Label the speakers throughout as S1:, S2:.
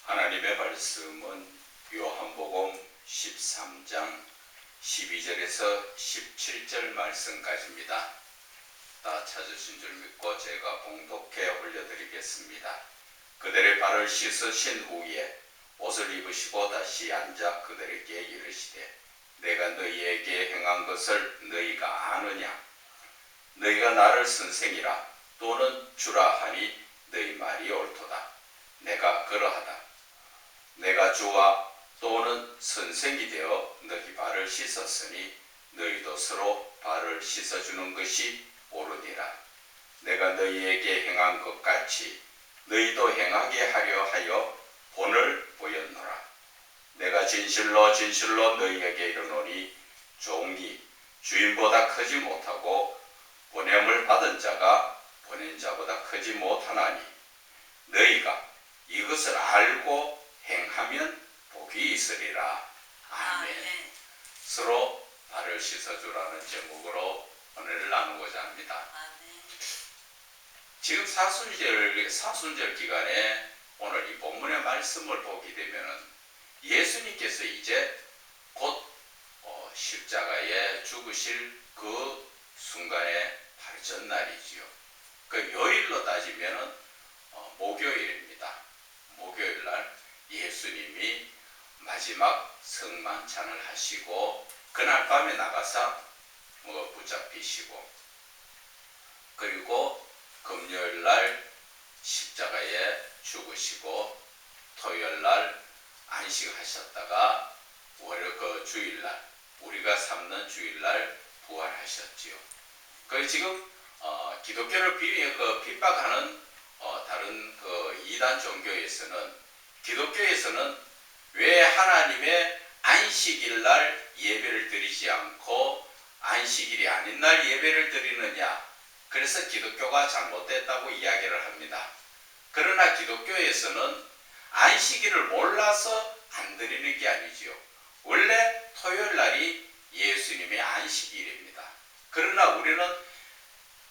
S1: 하나님의 말씀은 요한복음 13장 12절에서 17절 말씀까지입니다. 다 찾으신 줄 믿고 제가 봉독해 올려드리겠습니다. 그들의 발을 씻으신 후에 옷을 입으시고 다시 앉아 그들에게 이르시되 내가 너희에게 행한 것을 너희가 아느냐? 너희가 나를 선생이라 또는 주라 하니 너희 말이 옳도다. 내가 그러하다. 내가 주와 또는 선생이 되어 너희 발을 씻었으니 너희도 서로 발을 씻어주는 것이 옳으니라. 내가 너희에게 행한 것 같이 너희도 행하게 하려 하여 본을 보였노라. 내가 진실로 진실로 너희에게 이르노니 종이 주인보다 크지 못하고 보냄을 받은 자가 보낸 자보다 크지 못하나니 너희가 이것을 알고 행하면 복이 있으리라. 아멘. 서로 발을 씻어주라는 제목으로 오늘을 나누고자 합니다. 지금 사순절 기간에 오늘 이 본문의 말씀을 보게 되면은 예수님께서 이제 곧 십자가에 죽으실 그 순간의 바로 전날이지요. 그 요일로 따지면은 목요일입니다. 목요일 날 예수님이 마지막 성만찬을 하시고 그날 밤에 나가서 붙잡히시고 그리고 금요일 날 십자가에 죽으시고 토요일 날 안식하셨다가 그 주일날 우리가 삼는 주일날 부활하셨지요. 그 지금 기독교를 핍박하는 다른 이단 종교에서는 기독교에서는 왜 하나님의 안식일날 예배를 드리지 않고 안식일이 아닌 날 예배를 드리느냐? 그래서 기독교가 잘못됐다고 이야기를 합니다. 그러나 기독교에서는 안식일을 몰라서 안 드리는 게 아니지요. 원래 토요일 날이 예수님의 안식일입니다. 그러나 우리는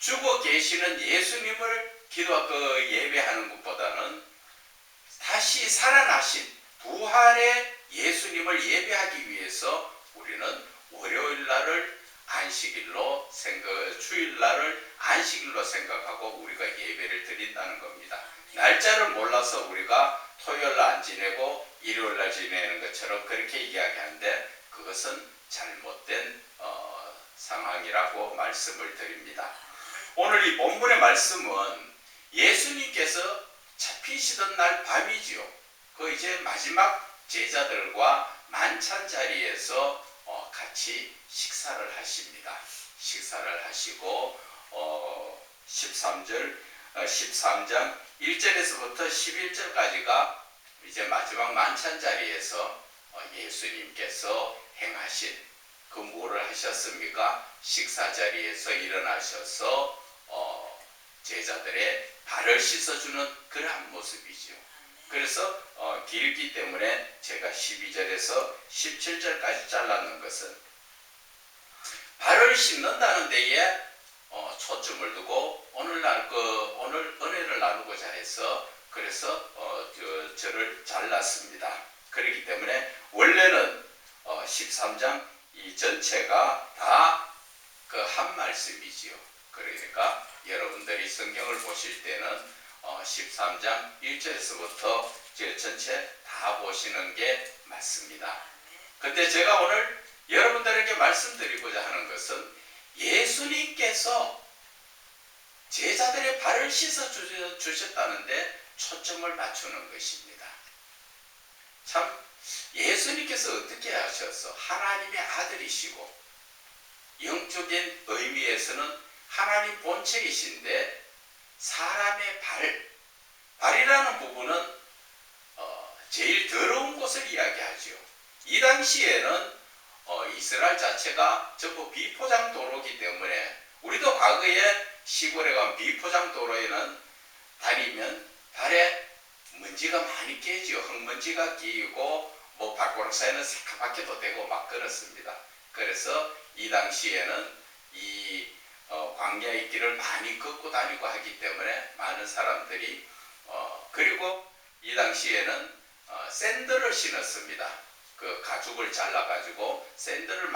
S1: 죽어 계시는 예수님을 예배하는 것보다는 다시 살아나신 부활의 예수님을 예배하기 위해서 우리는 월요일 날을 안식일로 주일 날을 안식일로 생각하고 우리가 예배를 드린다는 겁니다. 날짜를 몰라서 우리가 토요일 날 안 지내고 일요일 날 지내는 것처럼 그렇게 이야기하는데 그것은 잘못된 상황이라고 말씀을 드립니다. 오늘 이 본문의 말씀은 예수님께서 잡히시던 날 밤이지요. 그 이제 마지막 제자들과 만찬 자리에서 같이 식사를 하십니다. 식사를 하시고 13장 1절에서부터 11절까지가 이제 마지막 만찬 자리에서 예수님께서 행하신 그 뭐를 하셨습니까? 식사 자리에서 일어나셔서 제자들의 발을 씻어주는 그러한 모습이죠. 그래서 길기 때문에 제가 12절에서 17절까지 잘랐는 것은 발을 씻는다는 데에 초점을 두고 오늘 은혜를 나누고자 해서 그래서 저를 잘랐습니다. 그렇기 때문에 원래는 13장 이 전체가 다 그 한 말씀이지요. 그러니까 여러분들이 성경을 보실 때는 13장 1절에서부터 전체 다 보시는 게 맞습니다. 근데 제가 오늘 여러분들에게 말씀드리고자 하는 것은 예수님께서 제자들의 발을 씻어 주셨다는데 초점을 맞추는 것입니다. 참 예수님께서 어떻게 하셔서 하나님의 아들이시고 영적인 의미에서는 하나님 본체이신데 사람의 발이라는 부분은 제일 더러운 곳을 이야기하죠. 이 당시에는 이스라엘 자체가 전부 비포장 도로이기 때문에 우리도 과거에 시골에 가면 비포장 도로에는 다니면 발에 먼지가 많이 끼죠. 흙먼지가 끼고 발가락 사이는 새카맣게도 되고 막 그렇습니다. 그래서 이 당시에는 이 광야의 길을 많이 걷고 다니고 하기 때문에 많은 사람들이 그리고 이 당시에는 샌들을 신었습니다. 그 가죽을 잘라가지고 샌들을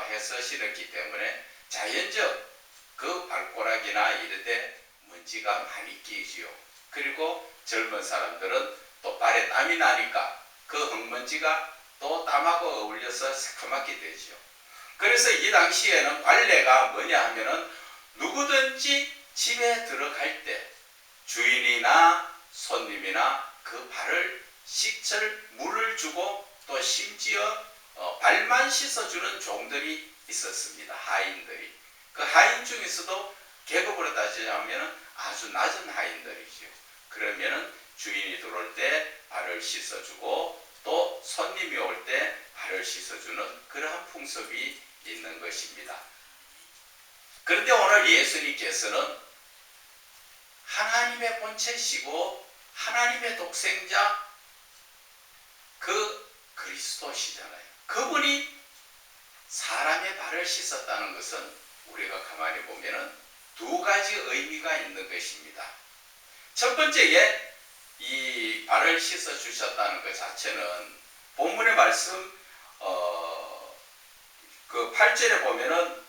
S1: 해서 신었기 때문에 자연적 그 발가락이나 이런 데 먼지가 많이 끼지요. 그리고 젊은 사람들은 또 발에 땀이 나니까 그 흙먼지가 또 땀하고 어울려서 새카맣게 되죠. 그래서 이 당시에는 발레가 뭐냐 하면은 누구든지 집에 들어갈 때 주인이나 손님이나 그 발을 씻을 물을 주고 또 심지어 발만 씻어주는 종들이 있었습니다. 하인들이. 그 하인 중에서도 계급으로 따지자면 아주 낮은 하인들이죠. 그러면은 주인이 들어올 때 발을 씻어주고 또 손님이 올 때 발을 씻어주는 그러한 풍습이 있는 것입니다. 그런데 오늘 예수님께서는 하나님의 본체시고 하나님의 독생자 그 그리스도시잖아요. 그분이 사람의 발을 씻었다는 것은 우리가 가만히 보면은 두 가지 의미가 있는 것입니다. 첫 번째에 이 발을 씻어 주셨다는 것 자체는 본문의 말씀 그 8절에 보면은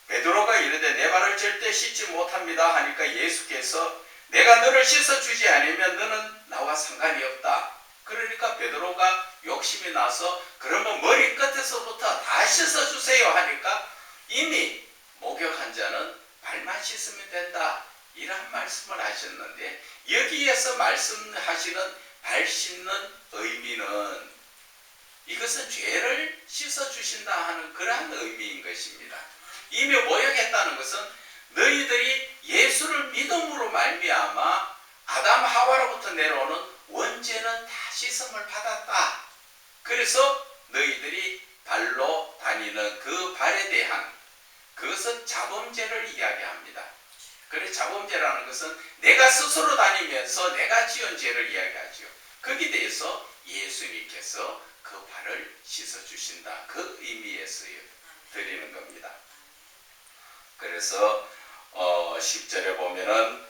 S1: 베드로가 이르되 내 발을 절대 씻지 못합니다 하니까 예수께서 내가 너를 씻어 주지 않으면 너는 나와 상관이 없다. 그러니까 베드로가 욕심이 나서 그러면 머리 끝에서부터 다 씻어 주세요 하니까 이미 목욕한 자는 발만 씻으면 된다. 이런 말씀을 하셨는데 여기에서 말씀하시는 발 씻는 의미는 이것은 죄를 씻어 주신다 하는 그러한 의미인 것입니다. 이미 모욕했다는 것은 너희들이 예수를 믿음으로 말미암아 아담 하와로부터 내려오는 원죄는 다 씻음을 받았다. 그래서 너희들이 발로 다니는 그 발에 대한 그것은 자범죄를 이야기합니다. 그래서 자범죄라는 것은 내가 스스로 다니면서 내가 지은 죄를 이야기하죠. 거기에 대해서 예수님께서 그 발을 씻어주신다. 그 의미에서 드리는 겁니다. 그래서 10절에 보면은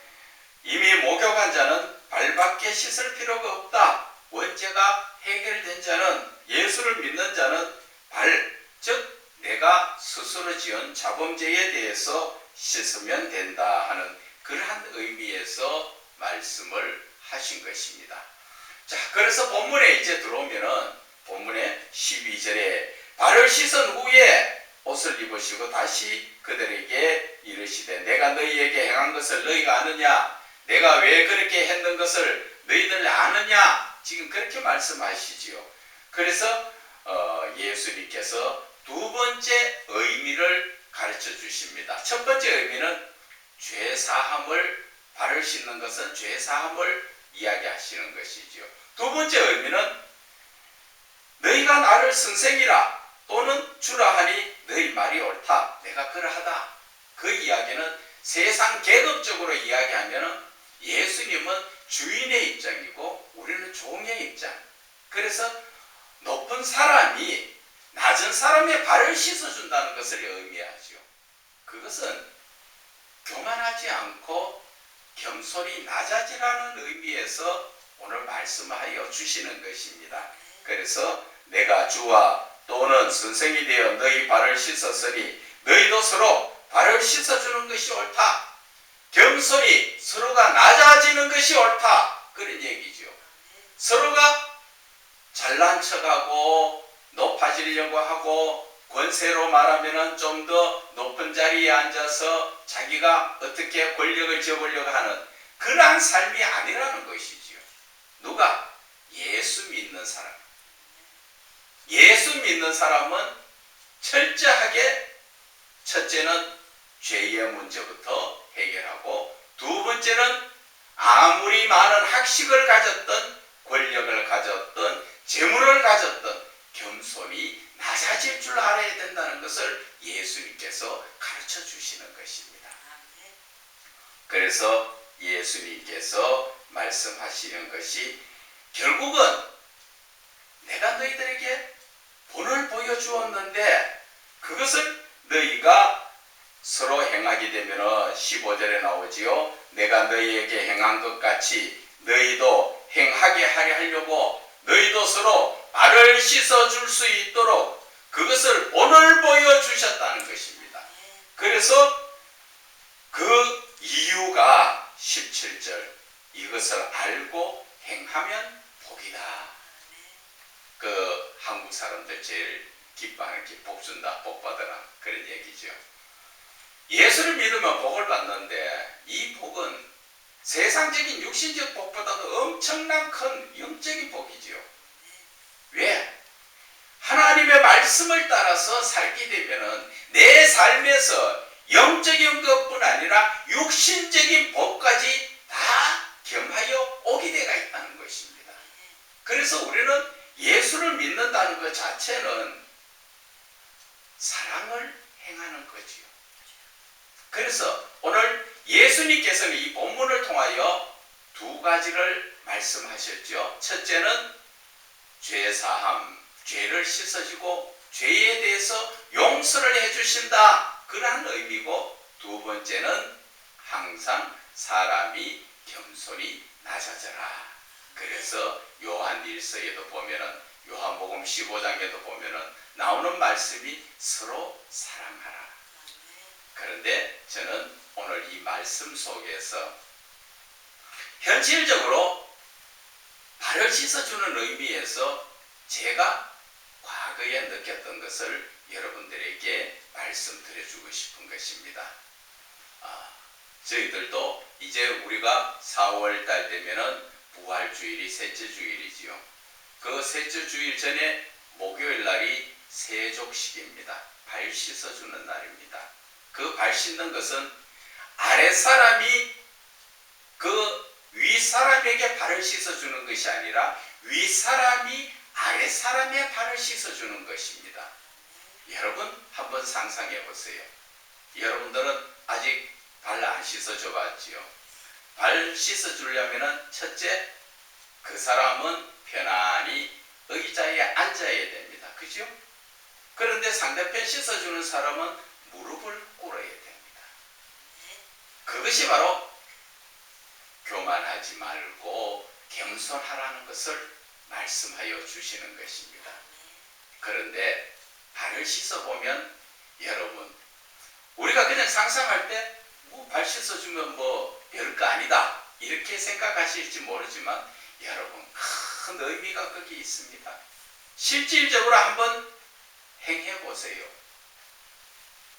S1: 이미 목욕한 자는 발밖에 씻을 필요가 없다. 원죄가 해결된 자는 예수를 믿는 자는 발, 즉 내가 스스로 지은 자범죄에 대해서 씻으면 된다 하는 그러한 의미에서 말씀을 하신 것입니다. 자, 그래서 본문에 이제 들어오면은 본문에 12절에 발을 씻은 후에 옷을 입으시고 다시 그들에게 이르시되 내가 너희에게 행한 것을 너희가 아느냐? 내가 왜 그렇게 했는 것을 너희들 아느냐? 지금 그렇게 말씀하시지요. 그래서 예수님께서 두 번째 의미를 가르쳐 주십니다. 첫 번째 의미는 죄사함을 발을 씻는 것은 죄사함을 이야기하시는 것이지요. 두 번째 의미는 너희가 나를 선생이라 또는 주라 하니 너희 말이 옳다. 내가 그러하다. 그 이야기는 세상 계급적으로 이야기하면 예수님은 주인의 입장이고 우리는 종의 입장. 그래서 높은 사람이 낮은 사람의 발을 씻어준다는 것을 의미하죠. 그것은 교만하지 않고 겸손히 낮아지라는 의미에서 오늘 말씀하여 주시는 것입니다. 그래서 내가 주와 또는 선생이 되어 너희 발을 씻었으니 너희도 서로 발을 씻어주는 것이 옳다. 겸손히 서로가 낮아지는 것이 옳다. 그런 얘기죠. 서로가 잘난 척하고 높아지려고 하고 권세로 말하면 좀 더 높은 자리에 앉아서 자기가 어떻게 권력을 잡으려고 하는 그러한 삶이 아니라는 것이지요. 누가? 예수 믿는 사람. 예수 믿는 사람은 철저하게 첫째는 죄의 문제부터 해결하고 두 번째는 아무리 많은 학식을 가졌던 권력을 가졌던 재물을 가졌던 겸손히 낮아질 줄 알아야 된다는 것을 예수님께서 가르쳐 주시는 것입니다. 그래서 예수님께서 말씀하시는 것이 결국은 내가 너희들에게 본을 보여주었는데 그것을 너희가 서로 행하게 되면 15절에 나오지요. 내가 너희에게 행한 것 같이 너희도 행하게 하게 하려 하려고 너희도 서로 발을 씻어줄 수 있도록 그것을 오늘 보여주셨다는 것입니다. 그래서 그 이유가 17절 이것을 알고 행하면 복이다. 그 한국 사람들 제일 기뻐하는 게 복 준다, 복 받아라 그런 얘기죠. 예수를 믿으면 복을 받는데 이 복은 세상적인 육신적 복보다도 엄청난 큰 영적인 복이지요. 왜? 하나님의 말씀을 따라서 살게 되면은 내 삶에서 영적인 것뿐 아니라 육신적인 복까지 다 겸하여 오게 되어 있다는 것입니다. 그래서 우리는 예수를 믿는다는 것 자체는 사랑을 행하는 거지요. 그래서 오늘 예수님께서는 이 본문을 통하여 두 가지를 말씀하셨죠. 첫째는 죄사함, 죄를 씻어주고 죄에 대해서 용서를 해주신다. 그러한 의미고 두 번째는 항상 사람이 겸손히 낮아져라. 그래서 요한일서에도 보면은 요한복음 15장에도 보면은 나오는 말씀이 서로 사랑하라. 그런데 저는 오늘 이 말씀 속에서 현실적으로 발을 씻어주는 의미에서 제가 과거에 느꼈던 것을 여러분들에게 말씀드려주고 싶은 것입니다. 저희들도 이제 우리가 4월달 되면은 부활주일이 셋째 주일이지요. 그 셋째 주일 전에 목요일 날이 세족식입니다. 발 씻어주는 날입니다. 그 발 씻는 것은 아랫사람이 그 윗사람에게 발을 씻어주는 것이 아니라 윗사람이 아랫사람의 발을 씻어주는 것입니다. 여러분 한번 상상해 보세요. 여러분들은 아직 발 안 씻어줘 봤지요. 발 씻어주려면 첫째 그 사람은 편안히 의자에 앉아야 됩니다. 그죠? 그런데 상대편 씻어주는 사람은 무릎을 꿇어야 됩니다. 그것이 바로 교만하지 말고 겸손하라는 것을 말씀하여 주시는 것입니다. 그런데 발을 씻어보면 여러분 우리가 그냥 상상할 때 발 씻어주면 뭐 별거 아니다 이렇게 생각하실지 모르지만 여러분 큰 의미가 거기 있습니다. 실질적으로 한번 행해 보세요.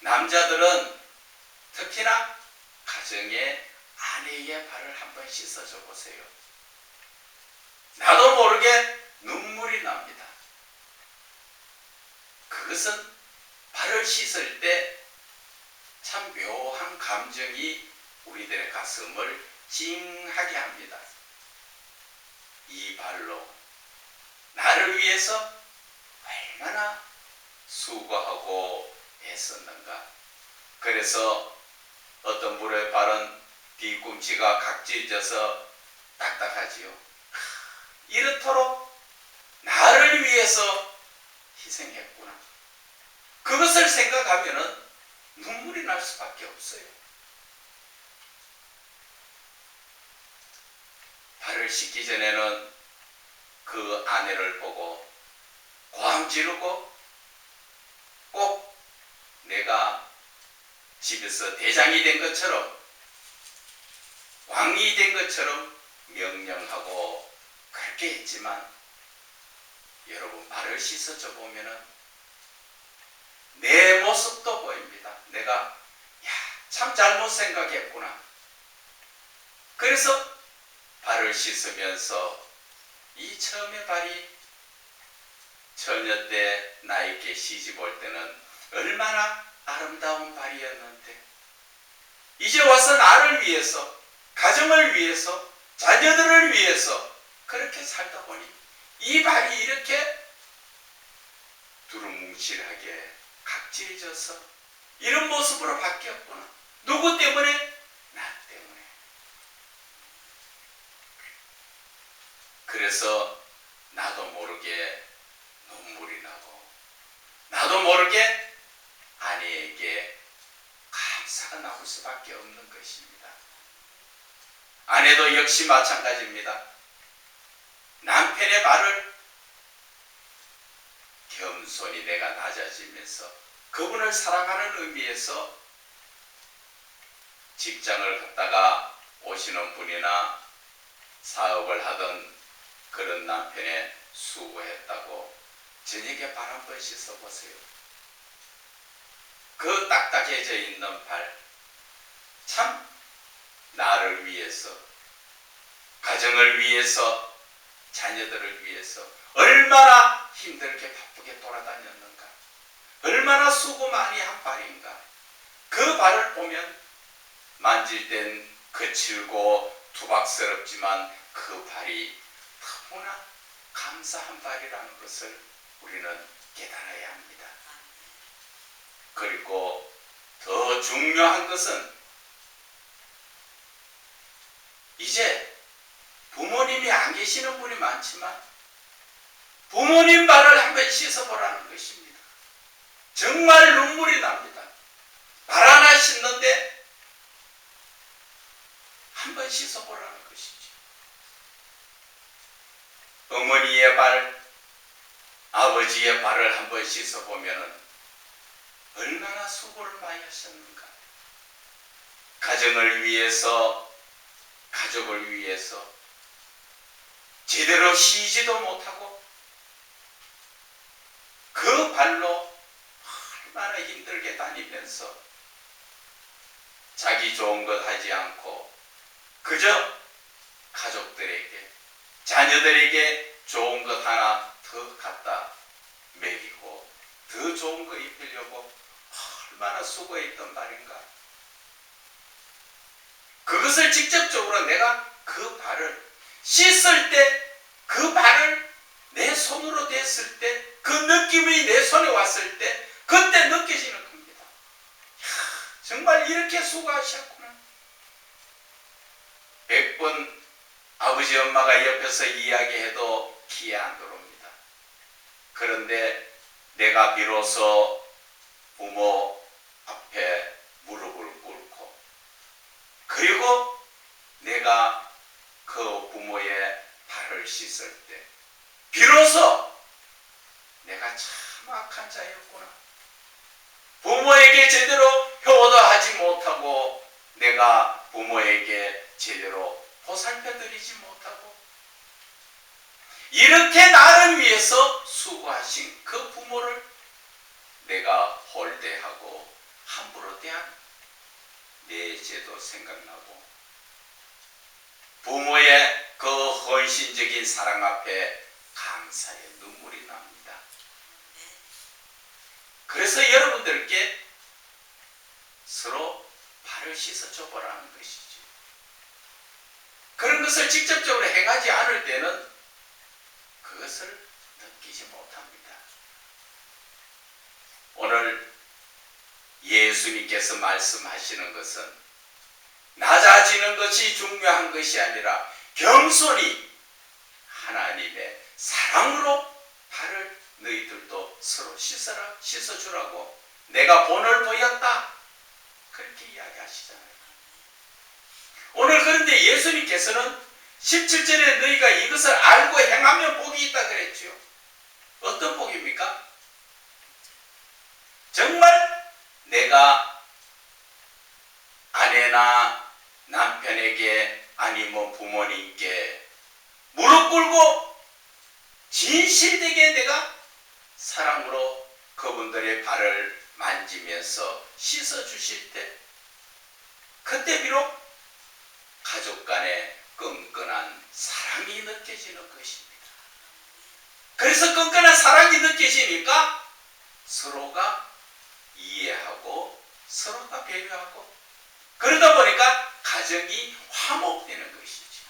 S1: 남자들은 특히나 가정에 아내의 발을 한번 씻어줘 보세요. 나도 모르게 눈물이 납니다. 그것은 발을 씻을 때 참 묘한 감정이 우리들의 가슴을 찡하게 합니다. 이 발로 나를 위해서 얼마나 수고하고 애썼는가. 그래서 어떤 분의 발은 뒤꿈치가 각질져서 딱딱하지요. 이렇도록 나를 위해서 희생했구나. 그것을 생각하면은 눈물이 날 수밖에 없어요. 발을 씻기 전에는 그 아내를 보고 고함 지르고 꼭 내가 집에서 대장이 된 것처럼 왕이 된 것처럼 명령하고 그렇게 했지만 여러분 발을 씻어줘 보면은 내 모습도 보입니다. 내가 참 잘못 생각했구나. 그래서 발을 씻으면서 이 처음에 발이 처녀 때 나에게 시집 올 때는 얼마나 아름다운 발이었는데 이제 와서 나를 위해서 가정을 위해서 자녀들을 위해서 그렇게 살다 보니 이 발이 이렇게 두루뭉실하게 각질져서 이런 모습으로 바뀌었구나. 누구 때문에? 나 때문에. 그래서 나도 모르게 눈물이 나고 나도 모르게 아내에게 감사가 나올 수밖에 없는 것입니다. 아내도 역시 마찬가지입니다. 남편의 발을 겸손히 내가 낮아지면서 그분을 사랑하는 의미에서 직장을 갔다가 오시는 분이나 사업을 하던 그런 남편의 수고했다고 저녁에 발 한 번 씻어보세요. 그 딱딱해져 있는 발, 참 나를 위해서, 가정을 위해서, 자녀들을 위해서 얼마나 힘들게 바쁘게 돌아다녔는가, 얼마나 수고 많이 한 발인가. 그 발을 보면 만질 땐 거칠고 투박스럽지만 그 발이 너무나 감사한 발이라는 것을 우리는 깨달아야 합니다. 그리고 더 중요한 것은 이제 부모님이 안 계시는 분이 많지만 부모님 발을 한번 씻어보라는 것입니다. 정말 눈물이 납니다. 발 하나 씻는데 한번 씻어보라는 것이죠. 어머니의 발, 아버지의 발을 한번 씻어보면 얼마나 수고를 많이 하셨는가. 가정을 위해서, 가족을 위해서 제대로 쉬지도 못하고 그 발로 얼마나 힘들게 다니면서 자기 좋은 것 하지 않고 그저 가족들에게, 자녀들에게 좋은 것 하나 더 갖다 먹이고 더 좋은 거 입히려고 얼마나 수고했던 말인가. 그것을 직접적으로 내가 그 발을 씻을 때, 그 발을 내 손으로 댔을 때, 그 느낌이 내 손에 왔을 때 그때 느껴지는 겁니다. 정말 이렇게 수고하셨구나. 100번 아버지 엄마가 옆에서 이야기해도 귀에 안 들어옵니다. 그런데 내가 비로소 부모 앞에 무릎을 꿇고 그리고 내가 그 부모의 발을 씻을 때 비로소 내가 참 악한 자였구나. 부모에게 제대로 효도 하지 못하고 내가 부모에게 제대로 보살펴드리지 못하고 이렇게 나를 위해서 수고하신 그 부모를 내가 홀대하고 함부로 대한 내 죄도 생각나고 부모의 그 헌신적인 사랑 앞에 감사의 눈물이 납니다. 그래서 여러분들께 서로 발을 씻어줘 보라는 것이죠. 그런 것을 직접적으로 행하지 않을 때는 그것을 느끼지 못합니다. 오늘 예수님께서 말씀하시는 것은 낮아지는 것이 중요한 것이 아니라 겸손히 하나님의 사랑으로 발을 너희들도 서로 씻어라, 씻어주라고 내가 본을 보였다. 그렇게 이야기하시잖아요. 오늘 그런데 예수님께서는 17절에 너희가 이것을 알고 행하면 복이 있다 그랬죠. 어떤 복입니까? 정말 내가 아내나 남편에게 아니면 부모님께 무릎 꿇고 진실되게 내가 사랑으로 그분들의 발을 만지면서 씻어주실 때 그때 비록 가족 간에 끈끈한 사랑이 느껴지는 것입니다. 그래서 끈끈한 사랑이 느껴지니까 서로가 이해하고 서로가 배려하고 그러다 보니까 가정이 화목되는 것이죠.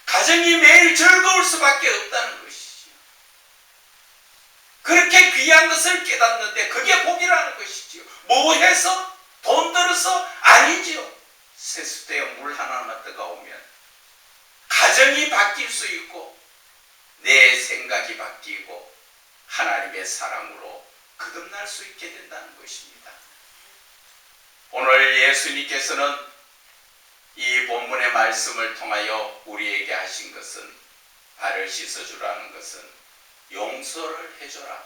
S1: 가정이 매일 즐거울 수밖에 없다는 것이죠. 그렇게 귀한 것을 깨닫는데 그게 복이라는 것이죠. 뭐 해서? 돈 들어서? 아니지요. 세수대에 물 하나만 뜨거우면 가정이 바뀔 수 있고 내 생각이 바뀌고 하나님의 사랑으로 거듭날 수 있게 된다는 것입니다. 오늘 예수님께서는 이 본문의 말씀을 통하여 우리에게 하신 것은 발을 씻어주라는 것은 용서를 해줘라.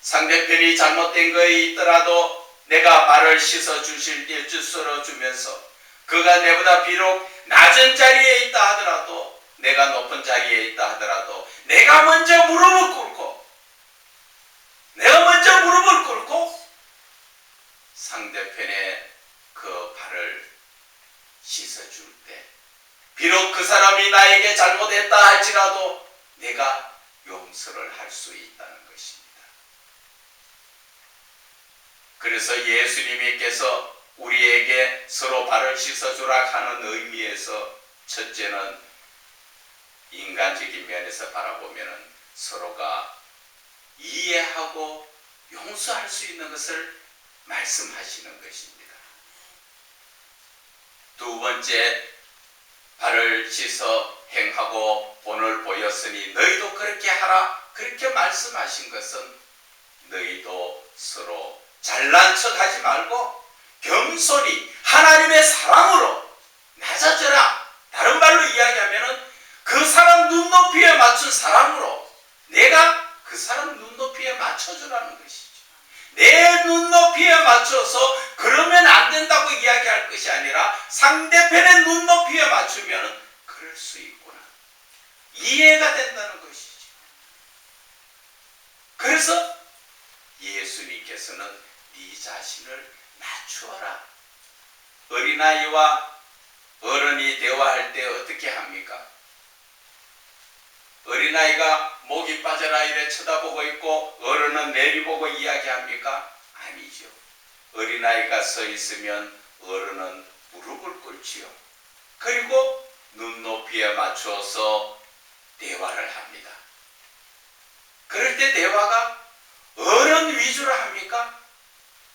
S1: 상대편이 잘못된 거에 있더라도 내가 발을 씻어주실 때 썰어주면서 그가 내보다 비록 낮은 자리에 있다 하더라도 내가 높은 자리에 있다 하더라도 내가 먼저 무릎을 꿇고 상대편의 그 발을 씻어줄 때 비록 그 사람이 나에게 잘못했다 할지라도 내가 용서를 할 수 있다는 것입니다. 그래서 예수님께서 우리에게 서로 발을 씻어주라 하는 의미에서 첫째는 인간적인 면에서 바라보면 서로가 이해하고 용서할 수 있는 것을 말씀하시는 것입니다. 두 번째, 발을 씻어 행하고 본을 보였으니 너희도 그렇게 하라. 그렇게 말씀하신 것은 너희도 서로 잘난 척하지 말고 겸손히 하나님의 사랑으로 낮아져라. 다른 말로 이야기하면 그 사람 눈높이에 맞춘 사랑으로 내가 그 사람 눈높이에 맞춰주라는 것이죠. 내 눈높이에 맞춰서 그러면 안 된다고 이야기할 것이 아니라 상대편의 눈높이에 맞추면 그럴 수 있구나. 이해가 된다는 것이죠. 그래서 예수님께서는 네 자신을 낮추어라. 어린아이와 어른이 대화할 때 어떻게 합니까? 어린아이가 목이 빠져라 이래 쳐다보고 있고 어른은 내리보고 이야기합니까? 아니죠. 어린아이가 서 있으면 어른은 무릎을 꿇지요. 그리고 눈높이에 맞추어서 대화를 합니다. 그럴 때 대화가 어른 위주로 합니까?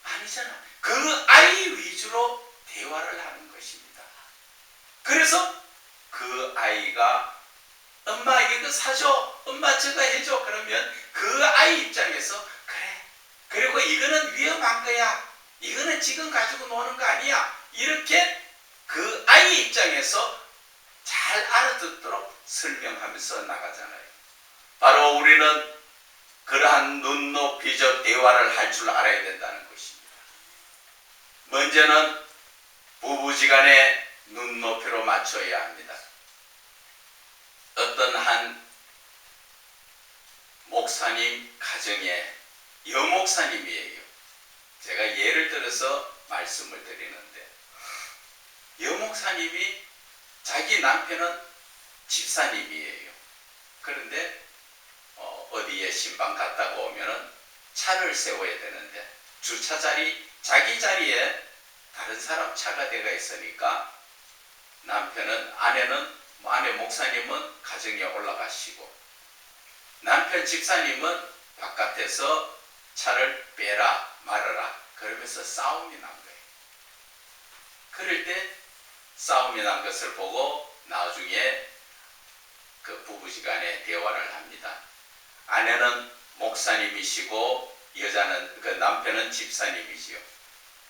S1: 아니잖아. 그 아이 위주로 대화를 하는 것입니다. 그래서 그 아이가 엄마 이거 사줘, 엄마 저거 해줘 그러면 그 아이 입장에서 그래, 그리고 이거는 위험한 거야, 이거는 지금 가지고 노는 거 아니야, 이렇게 그 아이 입장에서 잘 알아듣도록 설명하면서 나가잖아요. 바로 우리는 그러한 눈높이적 대화를 할 줄 알아야 된다는 것입니다. 먼저는 부부지간에 눈높이로 맞춰야 합니다. 어떤 한 목사님 가정에 여목사님이에요. 제가 예를 들어서 말씀을 드리는데 여목사님이 자기 남편은 집사님이에요. 그런데 어디에 신방 갔다가 오면은 차를 세워야 되는데 주차 자리 자기 자리에 다른 사람 차가 되어 있으니까 남편은 아내 목사님은 가정에 올라가시고 남편 집사님은 바깥에서 차를 빼라 말아라 그러면서 싸움이 난 거예요. 그럴 때 싸움이 난 것을 보고 나중에 그 부부지간에 대화를 합니다. 아내는 목사님이시고 여자는 그 남편은 집사님이지요.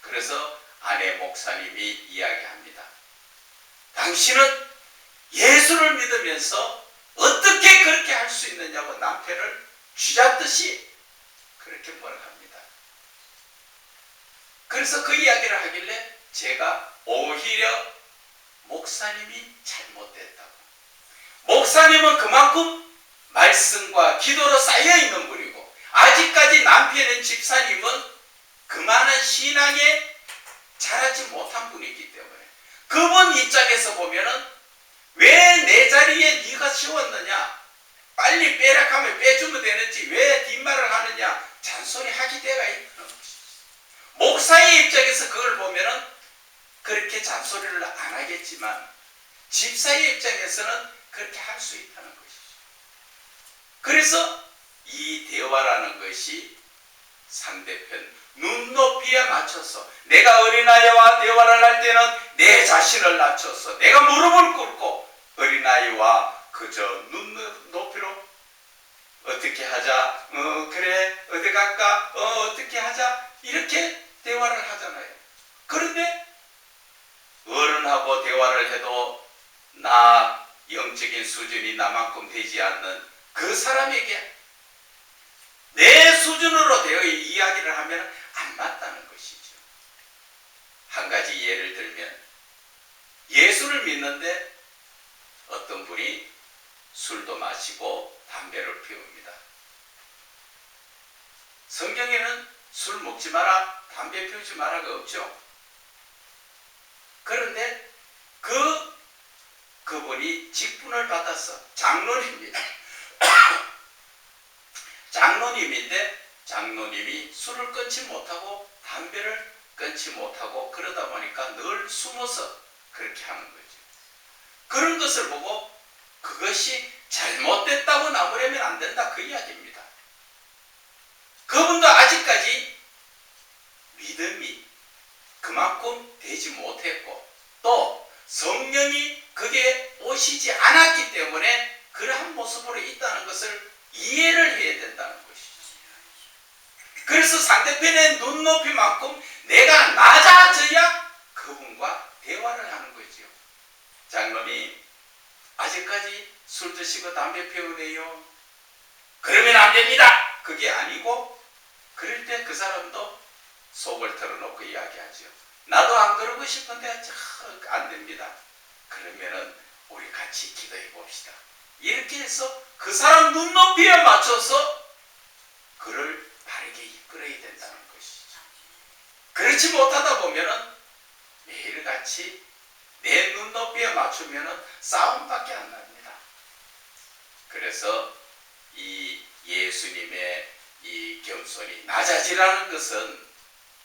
S1: 그래서 아내 목사님이 이야기합니다. 당신은 예수를 믿으면서 어떻게 그렇게 할 수 있느냐고 남편을 쥐잡듯이 그렇게 뭐라 합니다. 그래서 그 이야기를 하길래 제가 오히려 목사님이 잘못됐다고. 목사님은 그만큼 말씀과 기도로 쌓여있는 분이고 아직까지 남편인 집사님은 그만한 신앙에 자라지 못한 분이기 때문에 그분 입장에서 보면은 왜 내 자리에 네가 세웠느냐, 빨리 빼라 하면 빼주면 되는지 왜 뒷말을 하느냐 잔소리하기 때가 있는 것이죠. 목사의 입장에서 그걸 보면은 그렇게 잔소리를 안 하겠지만 집사의 입장에서는 그렇게 할 수 있다는 것이죠. 그래서 이 대화라는 것이 상대편 눈높이에 맞춰서 내가 어린아이와 대화를 할 때는 내 자신을 낮춰서 내가 무릎을 꿇고 어린아이와 그저 눈높이로 어떻게 하자, 그래 어디 갈까, 어떻게 하자 이렇게 대화를 하잖아요. 그런데 어른하고 대화를 해도 나 영적인 수준이 나만큼 되지 않는 그 사람에게 내 수준으로 되어 이야기를 하면 안 맞다는 것이죠. 한 가지 예를 들면 예수를 믿는데 어떤 분이 술도 마시고 담배를 피웁니다. 성경에는 술 먹지 마라, 담배 피우지 마라가 없죠. 그런데 그분이 직분을 받아서 장로님입니다. 장로님인데 장로님이 술을 끊지 못하고 담배를 끊지 못하고 그러다 보니까 늘 숨어서 그렇게 하는 거죠. 그런 것을 보고 그것이 잘못됐다고 나무라면 안 된다 그 이야기입니다. 그분도 아직까지 믿음이 그만큼 되지 못했고 또 성령이 그게 오시지 않았기 때문에 그러한 모습으로 있다는 것을 이해를 해야 된다는 것이죠. 그래서 상대편의 눈높이만큼 내가 낮아져야 그분과 대화를 하는 거죠. 장로님 아직까지 술 드시고 담배 피우네요. 그러면 안 됩니다. 그게 아니고 그럴 때 그 사람도 속을 털어놓고 이야기하죠. 나도 안 그러고 싶은데 안 됩니다. 그러면은 우리 같이 기도해 봅시다. 이렇게 해서 그 사람 눈높이에 맞춰서 그를 바르게 이끌어야 된다는 것이죠. 그렇지 못하다 보면은 매일같이 내 눈높이에 맞추면은 싸움밖에 안 납니다. 그래서 이 예수님의 이 겸손이 낮아지라는 것은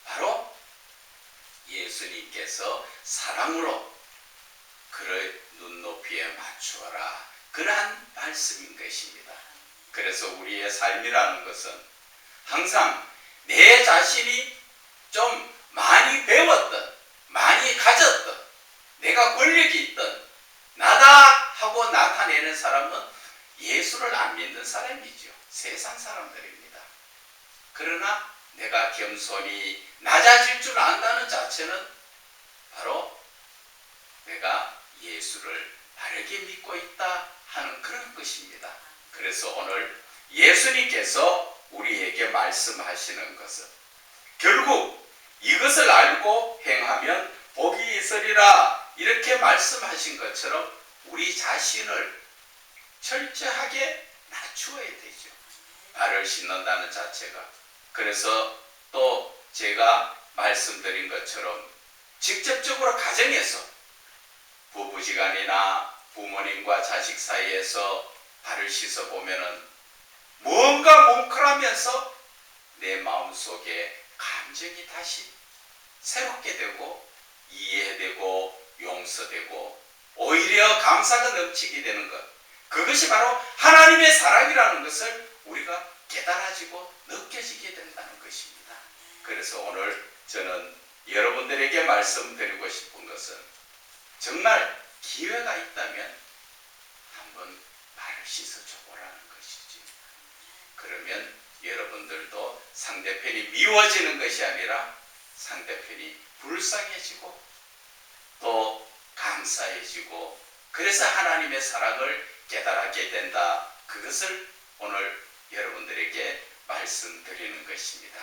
S1: 바로 예수님께서 사랑으로 그를 눈높이에 맞추어라 그러한 말씀인 것입니다. 그래서 우리의 삶이라는 것은 항상 내 자신이 좀 많이 배웠던 많이 가졌던 내가 권력이 있던 나다 하고 나타내는 사람은 예수를 안 믿는 사람이죠. 세상 사람들입니다. 그러나 내가 겸손히 낮아질 줄 안다는 자체는 바로 내가 예수를 바르게 믿고 있다 하는 그런 것입니다. 그래서 오늘 예수님께서 우리에게 말씀하시는 것은 결국 이것을 알고 행하면 복이 있으리라 이렇게 말씀하신 것처럼 우리 자신을 철저하게 낮추어야 되죠. 발을 씻는다는 자체가. 그래서 또 제가 말씀드린 것처럼 직접적으로 가정에서 부부지간이나 부모님과 자식 사이에서 발을 씻어 보면은 뭔가 뭉클하면서 내 마음속에 감정이 다시 새롭게 되고 이해되고 용서되고 오히려 감사가 넘치게 되는 것. 그것이 바로 하나님의 사랑이라는 것을 우리가 깨달아지고 느껴지게 된다는 것입니다. 그래서 오늘 저는 여러분들에게 말씀드리고 싶은 것은 정말 기회가 있다면 한번 발을 씻어줘 보라는 것이지. 그러면 여러분들도 상대편이 미워지는 것이 아니라 상대편이 불쌍해지고 또 감사해지고 그래서 하나님의 사랑을 깨달게 된다. 그것을 오늘 여러분들에게 말씀드리는 것입니다.